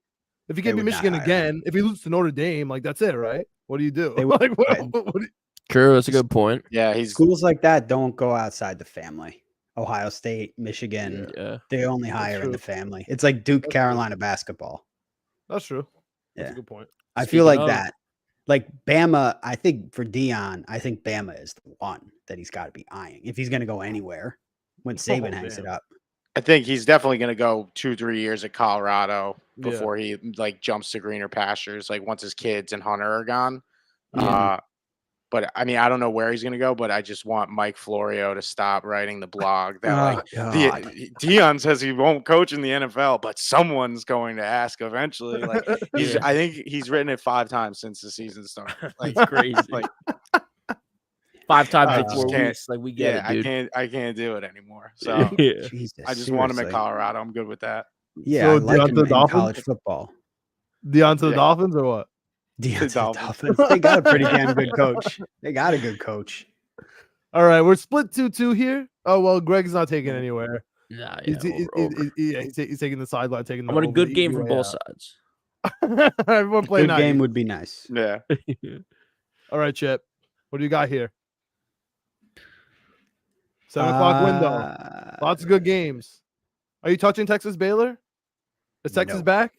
if he They can't be would not Michigan hire him. again, if he loses to Notre Dame, like that's it, right? What do you do? They would- Like, what, right. what do you- True. That's a good point. Yeah, he's Schools like that don't go outside the family. Ohio State, Michigan, Yeah. they only hire in true. the family. It's like Duke, That's true. Carolina basketball. That's true. That's Yeah. a good point. I Speaking feel like of- that. Like Bama, I think for Dion, I think Bama is the one that he's got to be eyeing if he's going to go anywhere when Saban hangs it damn. up. I think he's definitely going to go 2-3 years at Colorado Yeah. before he like jumps to greener pastures. Like once his kids and Hunter are gone. Yeah. But I mean, I don't know where he's going to go. But I just want Mike Florio to stop writing the blog that like God. Dion says he won't coach in the NFL, but someone's going to ask eventually. Like he's, Yeah. I think he's written it 5 times since the season started. Like It's crazy. like 5 times I in just 4 can't- weeks. Like we get yeah, it, dude. I can't do it anymore. So Yeah. Jesus, I just want him at seriously. Colorado. I'm good with that. Yeah, So I like Deion him to the in Dolphins? college football. Deion to the Yeah. Dolphins or what? Deion to the Dolphins. Dolphins. They got a pretty damn good coach. They got a good coach. All right, we're split 2-2 here. Oh well, Greg's not taking anywhere. Nah, yeah, He's, he's taking the sideline, taking I the want a over good the game easy from way both out. sides. Everyone play Good nice. game would be nice. Yeah. All right, Chip. What do you got here? 7 o'clock window. Lots of good games. Are you touching Texas Baylor? Is Texas No. back?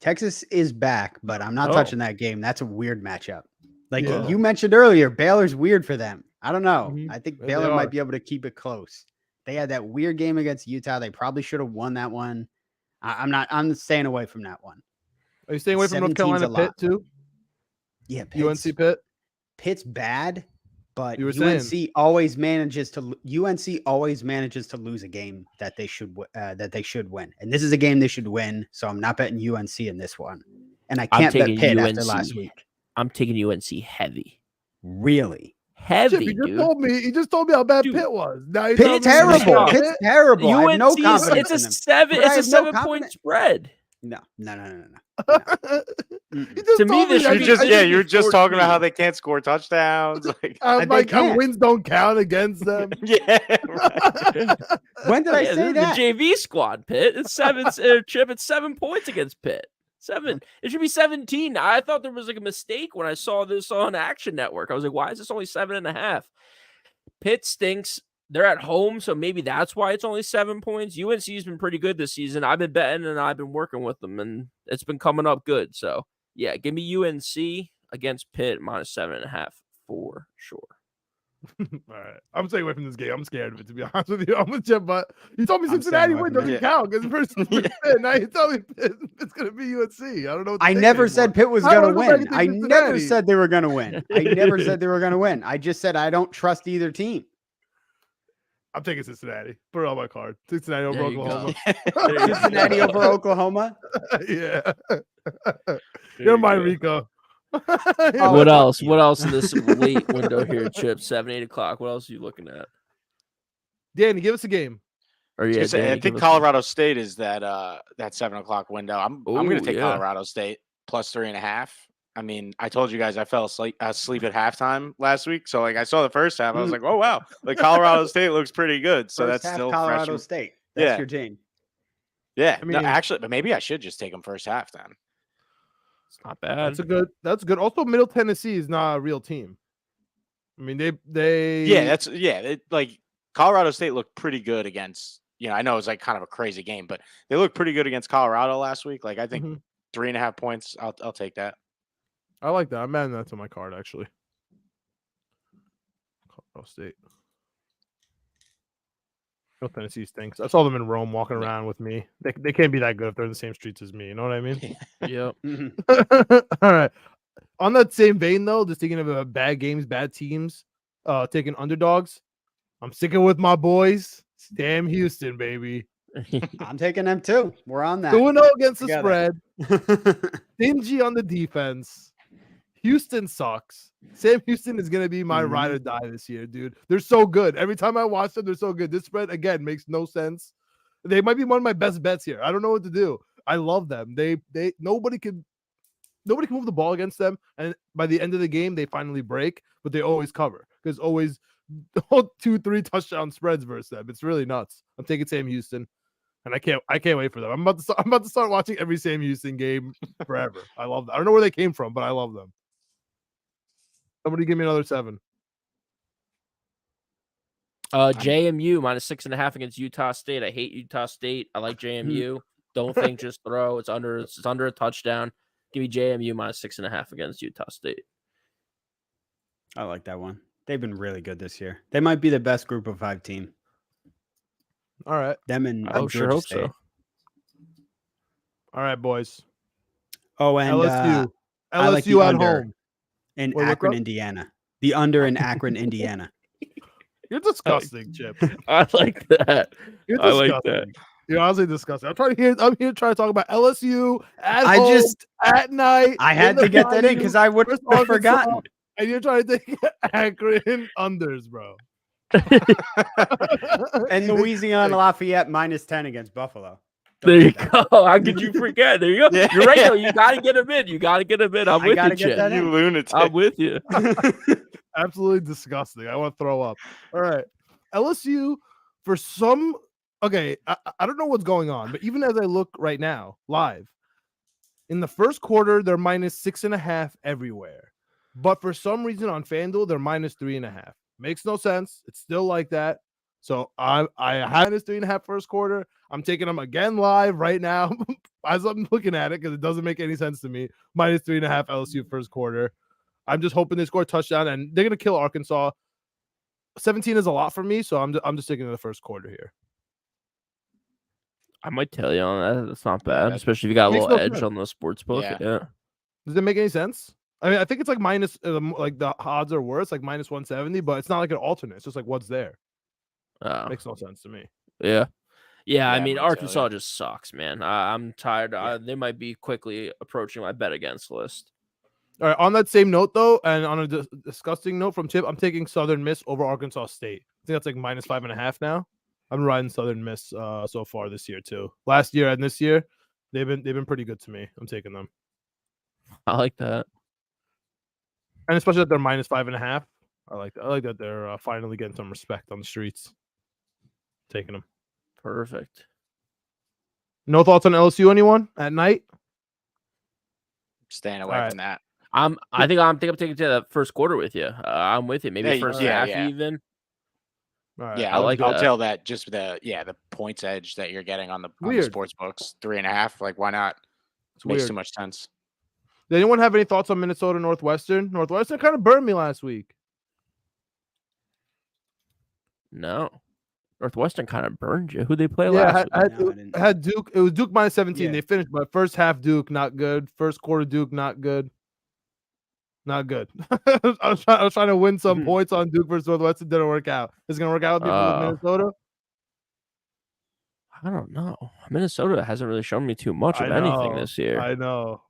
Texas is back, but I'm not Oh. touching that game. That's a weird matchup. Like Yeah. you mentioned earlier, Baylor's weird for them. I don't know. Mhm. I think Yeah, they Baylor are. might be able to keep it close. They had that weird game against Utah. They probably should have won that one. I'm staying away from that one. Are you staying away from North 17's a Carolina Pitt lot. too? Yeah, UNC Pitt? Pitt's bad, but You were UNC saying. always manages to lose a game that they should win. And this is a game they should win, so I'm not betting UNC in this one. And I I'm can't bet taking Pitt after UNC. last week. I'm taking UNC heavy. Really? Heavy, Chip, dude. he just told me how bad Dude. Pitt was. Now you're Pitt's telling me he's terrible. not Pitt's Pitt? terrible. I have no UNC is confidence it's in a them. 7. But I It's a have no 7-point confidence. spread. No. You Mm-mm. just To me, told this I should think- be- I think You're it's just talking about how 14. they can't score touchdowns. Like I'm They like, how can't. wins don't count against them. yeah. Right. When did I Yeah, say this that? is the JV squad, Pitt. It's 7. Chip, it's 7 points against Pitt. 7. It should be 17. I thought there was like a mistake when I saw this on Action Network. I was like, why is this only 7.5? Pitt stinks. They're at home, so maybe that's why it's only 7 points. UNC's been pretty good this season. I've been betting and I've been working with them, and it's been coming up good. So, yeah, give me UNC against Pitt minus 7.5 for sure. All right. I'm staying away from this game. I'm scared of it, to be honest with you. I'm with Chip, but you told me I'm Cincinnati staying away win from doesn't it. count because versus Pitt. Now you tell me it's going to be UNC. I don't know. What to I think never anymore. said Pitt was I going to wanna go back win. and I take never Cincinnati. said they were going to win. I never said they were going to win. I just said I don't trust either team. I'm taking Cincinnati. Put it on my card. Cincinnati over There you Oklahoma. go. Cincinnati over Oklahoma. Yeah. There You're you mine, go. Rico. Oh, What fuck else? you. What else in this late window here, Chip? 7, 8 o'clock. What else are you looking at? Danny, give us a game. Or I was yeah, gonna say, Danny, I give think us Colorado State is that 7 o'clock window. I'm Ooh, gonna take yeah. Colorado State plus 3.5. I mean, I told you guys I fell asleep at halftime last week. So like I saw the first half, I was like, oh wow, like Colorado State looks pretty good. So First that's half still Colorado freshman. State. That's Yeah. your team. Yeah, I no, mean- actually, but maybe I should just take them first half then. It's not bad. That's good. Also, Middle Tennessee is not a real team. I mean, they Yeah, like Colorado State looked pretty good against. I know it was like kind of a crazy game, but they looked pretty good against Colorado last week. Like I think 3.5 points. I'll take that. I like that. I'm adding that to my card actually. Colorado State. Middle Tennessee stinks. I saw them in Rome walking around with me. They can't be that good if they're in the same streets as me. You know what I mean? Yep. All right. On that same vein, though, just thinking of bad games, bad teams, taking underdogs. I'm sticking with my boys. Damn Houston, baby. I'm taking them too. We're on that. 2-0 against the Together. spread. Stingy on the defense. Houston sucks. Sam Houston is going to be my ride or die this year, dude. They're so good. Every time I watch them, they're so good. This spread, again, makes no sense. They might be one of my best bets here. I don't know what to do. I love them. Nobody can move the ball against them. And by the end of the game, they finally break, but they always cover because always 2-3 touchdown spreads versus them. It's really nuts. I'm taking Sam Houston. And I can't wait for them. I'm about to start watching every Sam Houston game forever. I love that. I don't know where they came from, but I love them. Somebody give me another 7. JMU minus 6.5 against Utah State. I hate Utah State. I like JMU. Don't think, just throw. It's under a touchdown. Give me JMU minus 6.5 against Utah State. I like that one. They've been really good this year. They might be the best group of 5 team. All right. Them and I sure hope State. so. All right, boys. Oh, and LSU. I like the LSU at under home. in Wait, what's Akron, up? Indiana. The under in Akron, Indiana. You're disgusting, Chip. I like that. You're I disgusting. like that. You're honestly disgusting. I'm here trying to talk about LSU at I home just- at night. I had in to the get that in Bayou because I would versus have Arkansas, forgotten. And you're trying to take Akron unders, bro. And Louisiana Lafayette minus 10 against Buffalo. There you go. How could you forget? There you go. Yeah. You're right, though. You got to get him in. You got to get him in. I'm I with gotta you, get Chip. that in. You lunatic. I'm with you. Absolutely disgusting. I want to throw up. All right. LSU, for some, okay, I don't know what's going on, but even as I look right now, live, in the first quarter, they're minus 6.5 everywhere. But for some reason on FanDuel, they're minus 3.5. Makes no sense. It's still like that. So I had minus 3.5 first quarter. I'm taking them again live right now as I'm looking at it because it doesn't make any sense to me. Minus 3.5 LSU first quarter. I'm just hoping they score a touchdown and they're gonna kill Arkansas. 17 is a lot for me, so I'm just sticking to the first quarter here. I might tell you on that. That's not bad, that especially if you got a makes little no edge sense. on the sports book. Yeah. Yeah. Does it make any sense? I mean, I think it's like minus, like the odds are worse, like minus 170, but it's not like an alternate. It's just like what's there. Makes no sense to me. Yeah. Yeah, I Yeah, mean, me too, Arkansas yeah. just sucks, man. I'm tired. Yeah. They might be quickly approaching my bet against list. All right. On that same note, though, and on a disgusting note from Chip, I'm taking Southern Miss over Arkansas State. I think that's like minus 5.5 now. I'm riding Southern Miss so far this year too. Last year and this year, they've been pretty good to me. I'm taking them, I like that. and especially that they're minus 5.5. I like that. I like that they're finally getting some respect on the streets. Taking them. Perfect. No thoughts on LSU? Anyone at night? Staying away All right. from that. I think I'm taking to the first quarter with you. I'm with you. Maybe Yeah, first yeah, half yeah. even. All right. Yeah, I like I'll that. tell that just the points edge that you're getting on the Weird. sports books 3.5. Like, why not? It's Makes weird. too much sense. Did anyone have any thoughts on Minnesota Northwestern? Northwestern kind of burned me last week. No. Northwestern kind of burned you. Who they play Yeah, last week? No, I didn't. had Duke. It was Duke minus 17. Yeah. They finished, but first half Duke not good. First quarter Duke not good. Not good. I was trying to win some points on Duke versus Northwestern. Didn't work out. Is it gonna work out with Minnesota? I don't know. Minnesota hasn't really shown me too much of anything this year. I know.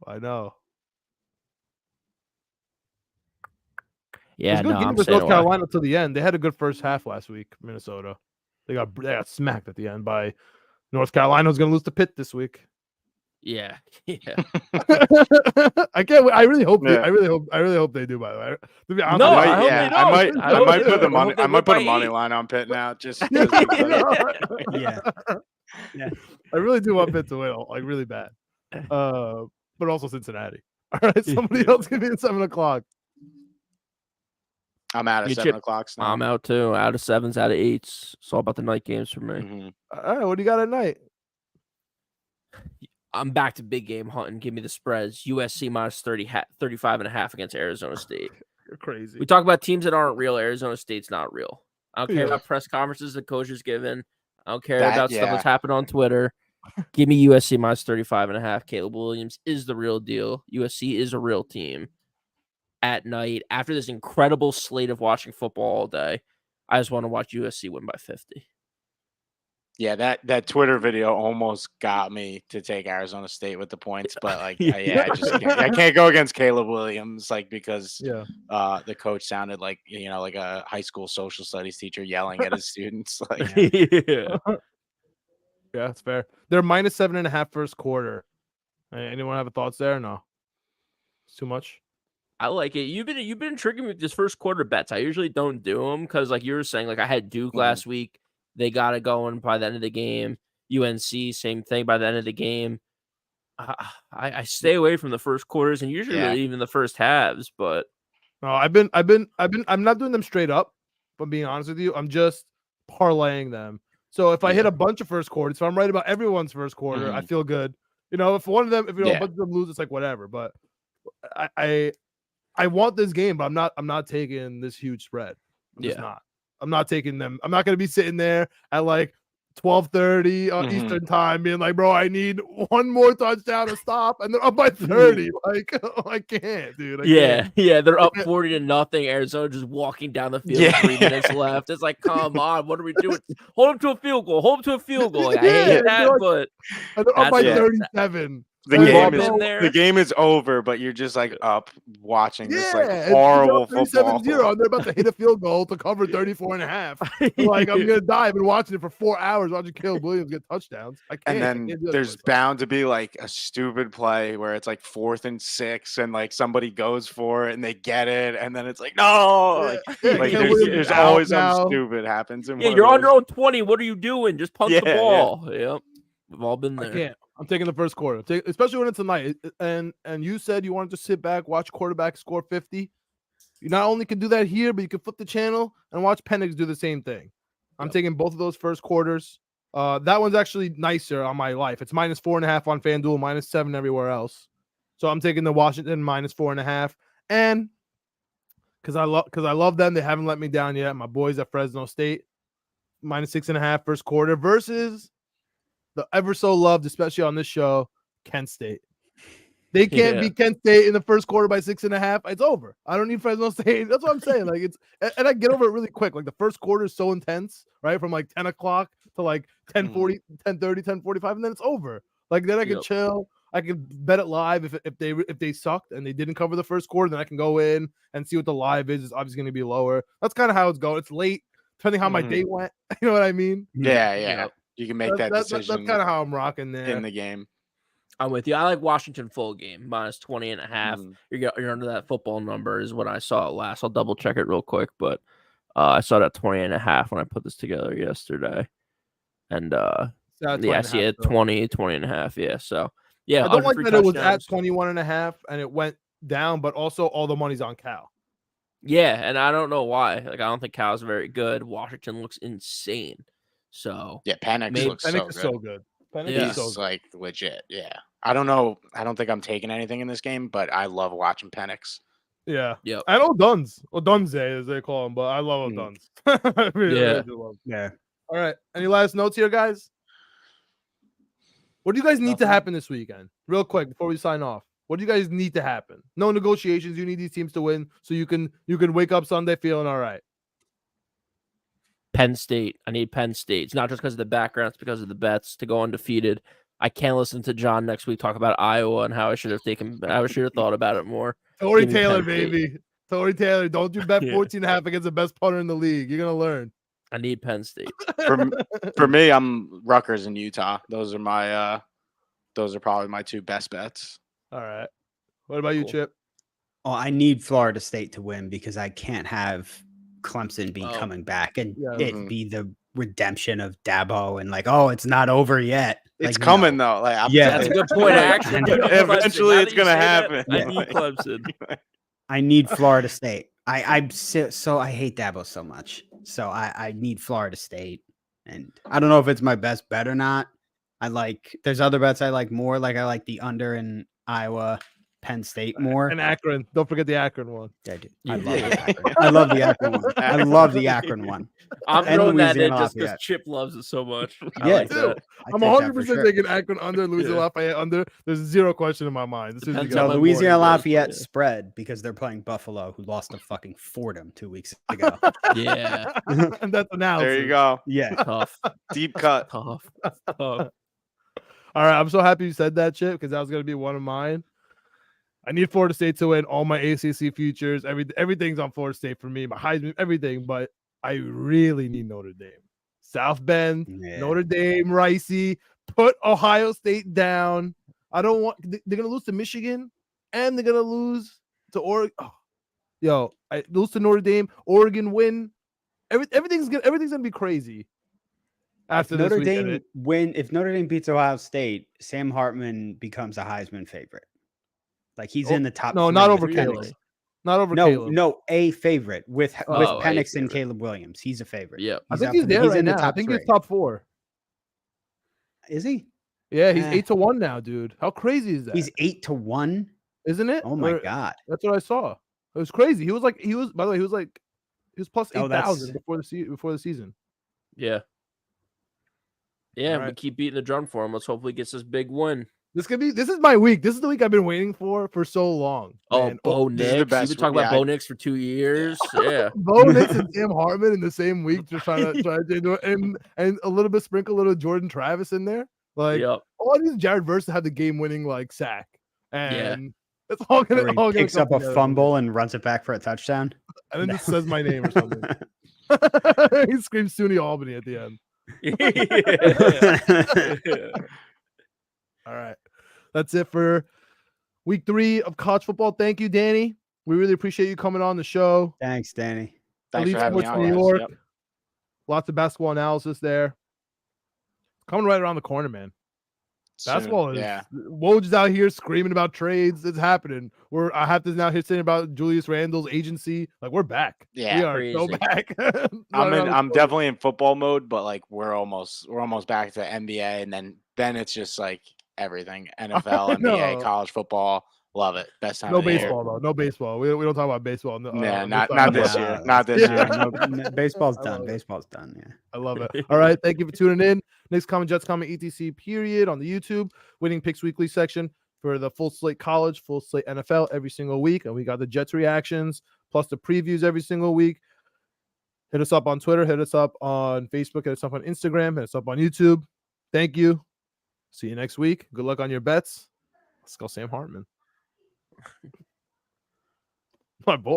Yeah, It was a good no, game I'm with staying North away. Carolina till the end. They had a good first half last week. Minnesota. They got smacked at the end by North Carolina. Was gonna lose to Pitt this week. Yeah. I can't. I really hope. Yeah. I really hope they do. By the way, to be honest, No, I I hope might, they I don't. might, I I hope might they put the don't. I money. hope they I win might put by a money 8. line on Pitt now. Just Yeah. Yeah. I really do want Pitt to win, like really bad. But also Cincinnati. All right, somebody else give me at 7:00. I'm out of You 7 chip- o'clock now. I'm out too. Out of 7s, out of 8s. It's all about the night games for me. Mhm. All right, what do you got at night? I'm back to big game hunting. Give me the spreads. USC minus 35.5 against Arizona State. You're crazy. We talk about teams that aren't real. Arizona State's not real. I don't care Yeah. about press conferences the coach is given. I don't care That- about stuff that's yeah. happened on Twitter. Give me USC minus 35.5. Caleb Williams is the real deal. USC is a real team. At night, after this incredible slate of watching football all day, I just want to watch USC win by 50. Yeah, that Twitter video almost got me to take Arizona State with the points, but like, I just can't. I can't go against Caleb Williams, like because the coach sounded like like a high school social studies teacher yelling at his students. Like, Yeah. Yeah, that's fair. They're minus 7.5 first quarter. Anyone have thoughts there? No, it's too much. I like it. You've been tricking me with this first quarter bets. I usually don't do them because, like you were saying, like I had Duke last week. They got it going by the end of the game. UNC, same thing by the end of the game. I stay away from the first quarters and usually really even the first halves. But no, I'm not doing them straight up. If I'm being honest with you, I'm just parlaying them. So if I hit a bunch of first quarters, if I'm right about everyone's first quarter, I feel good. If one of them, a bunch of them lose, it's like whatever. But I want this game, but I'm not taking this huge spread. I'm just not. I'm not taking them. I'm not going to be sitting there at like 12:30 Eastern time being like, bro, I need one more touchdown to stop, and they're up by 30. Like, I can't, dude. I can't. They're up 40-0. Arizona just walking down the field. 3 minutes left. It's like, come on, what are we doing? Hold them to a field goal. Like, I hate that, but and they're up by 37. The game is over, but you're just like up watching this like horrible football. They're about to hit a field goal to cover 34.5. Like, I'm gonna die. I've been watching it for 4 hours watching Caleb Williams get touchdowns. I can't. And then there's bound to be like a stupid play where it's like 4th and 6 and like somebody goes for it and they get it, and then it's like no, there's always something stupid happens. You're on your own 20. What are you doing? Just punt the ball. Yep, we've all been there. I can't. I'm taking the first quarter, especially when it's a night. And you said you wanted to sit back, watch quarterback score 50. You not only can do that here, but you can flip the channel and watch Penix do the same thing. I'm taking both of those first quarters. That one's actually nicer on my life. It's minus 4.5 on FanDuel, minus 7 everywhere else. So I'm taking the Washington minus 4.5. And because I love them, they haven't let me down yet. My boys at Fresno State, minus 6.5 first quarter versus the ever so loved, especially on this show, Kent State. They can't beat Kent State in the first quarter by 6.5. It's over. I don't need Fresno State. That's what I'm saying. Like and I get over it really quick. Like the first quarter is so intense, right? From like 10 o'clock to like 10:40, 10:30, 10:45, and then it's over. Like then I can chill. I can bet it live if they sucked and they didn't cover the first quarter, then I can go in and see what the live is. It's obviously going to be lower. That's kind of how it's going. It's late, depending how my day went. You know what I mean? Yeah. You can make that decision. That's kind of how I'm rocking there in the game. I'm with you. I like Washington full game, minus 20.5. You're under that football number is what I saw last. I'll double check it real quick, but I saw that 20.5 when I put this together yesterday. And I see it 20.5. Yeah. So yeah. I don't like that it was at 21.5 and it went down, but also all the money's on Cal. Yeah, and I don't know why. Like I don't think Cal's very good. Washington looks insane. So yeah, Penix looks so good. Penix He's like legit. Yeah, I don't know. I don't think I'm taking anything in this game, but I love watching Penix. Yeah, I know Odunze as they call him, but I love Odunze. I really love him. Yeah. All right. Any last notes here, guys? What do you guys need to happen this weekend? Real quick before we sign off. What do you guys need to happen? No negotiations. You need these teams to win so you can wake up Sunday feeling all right. Penn State. I need Penn State. It's not just because of the background, it's because of the bets to go undefeated. I can't listen to John next week talk about Iowa and how I should have thought about it more. Tory Give me Taylor, Penn State. baby. Tory Taylor. Don't you bet Yeah. 14.5 against the best punter in the league. You're gonna learn. I need Penn State. For me, I'm Rutgers and Utah. Those are probably my two best bets. All right. What about you, Cool. Chip? Oh, I need Florida State to win because I can't have Clemson be coming back and it be the redemption of Dabo and like, oh, it's not over yet. It's Like, coming no. though. Like, Yeah. That's a good point. Actually, Eventually, Now it's that you gonna say that, happen. I need Clemson. I need Florida State. I hate Dabo so much. So I need Florida State. And I don't know if it's my best bet or not. There's other bets I like more. Like I like the under in Iowa, Penn State more. And Akron. Don't forget the Akron one. Yeah, I do. Yeah. I love the Akron one. I love the Akron one. I'm And throwing that in Louisiana just because Lafayette. Chip loves it so much. I Yeah, like Dude, that. I'm I take that 100% for sure. taking Akron under, Louisiana Yeah. Lafayette under. There's zero question in my mind. As soon as we Depends get on No, my on- Louisiana morning, Lafayette yeah. spread because they're playing Buffalo, who lost to fucking Fordham 2 weeks ago. Yeah. And that's analysis. there you go. Yeah. Tough. Deep cut. Tough. All right, I'm so happy you said that, Chip, because that was going to be one of mine. I need Florida State to win all my ACC futures. Everything's on Florida State for me. My Heisman, everything, but I really need Notre Dame. South Bend, Yeah. Notre Dame, Raisi, put Ohio State down. I don't want. They're going to lose to Michigan, and they're going to lose to Oregon. Oh, I lose to Notre Dame. Oregon win. Everything's gonna be crazy. After If this Notre weekend. Dame if Notre Dame beats Ohio State, Sam Hartman becomes a Heisman favorite. Like he's in the top. No, three not with over Penix. Caleb. Not over No, Caleb. no, a favorite with Oh, a Penix and favorite. Caleb Williams. He's a favorite. Yep. I think up he's for- there right in the now. I top think three. he's top 4. Is he? Yeah, he's Eh. 8-1 now, dude. How crazy is that? He's 8-1. Isn't it? Oh my Or- god. That's what I saw. It was crazy. He was by the way, he was plus Oh, 8,000 that's- before the season. Yeah. Yeah, All we right. keep beating the drum for him. Let's hopefully get this big win. This is my week. This is the week I've been waiting for so long. Oh, man. Bo this is the Nix. You've best been talking one. about Yeah, Bo Nix for 2 years. Yeah. Bo Nix and Sam Hartman in the same week, just trying to do it, and a little bit sprinkle a little Jordan Travis in there. Like Yep. all I need is Jared Verse to have the game-winning like sack, Yeah. and it's all gonna Where he all gonna picks come up a together. fumble and runs it back for a touchdown. and then just says my name or something. He screams SUNY Albany at the end. Yeah. All right, that's it for week 3 of college football. Thank you, Danny. We really appreciate you coming on the show. Thanks, Danny. Thanks Elite for having me Sports on. New guys. York. Yep. Lots of basketball analysis there. Coming right around the corner, man. Soon. Basketball is Yeah. Woj's out here screaming about trades. It's happening. I have to now hear saying about Julius Randle's agency. Like we're back. Yeah, we are so crazy. back. I'm definitely in football mode, but like we're almost back to NBA, and then it's just like everything: NFL, NBA, know. college football. Love it. Best time. No of the year. baseball though. No baseball. We don't talk about baseball. No, Yeah, on not side. this Nah, year. Not this Yeah. year. Baseball's I done. love it. Baseball's done. Yeah. I love it. All right. Thank you for tuning in. Next comment, Jets comment, etc. period on the YouTube. Winning Picks Weekly section for the full slate college, full slate NFL every single week. And we got the Jets reactions plus the previews every single week. Hit us up on Twitter. Hit us up on Facebook. Hit us up on Instagram. Hit us up on YouTube. Thank you. See you next week. Good luck on your bets. Let's go, Sam Hartman. My boy.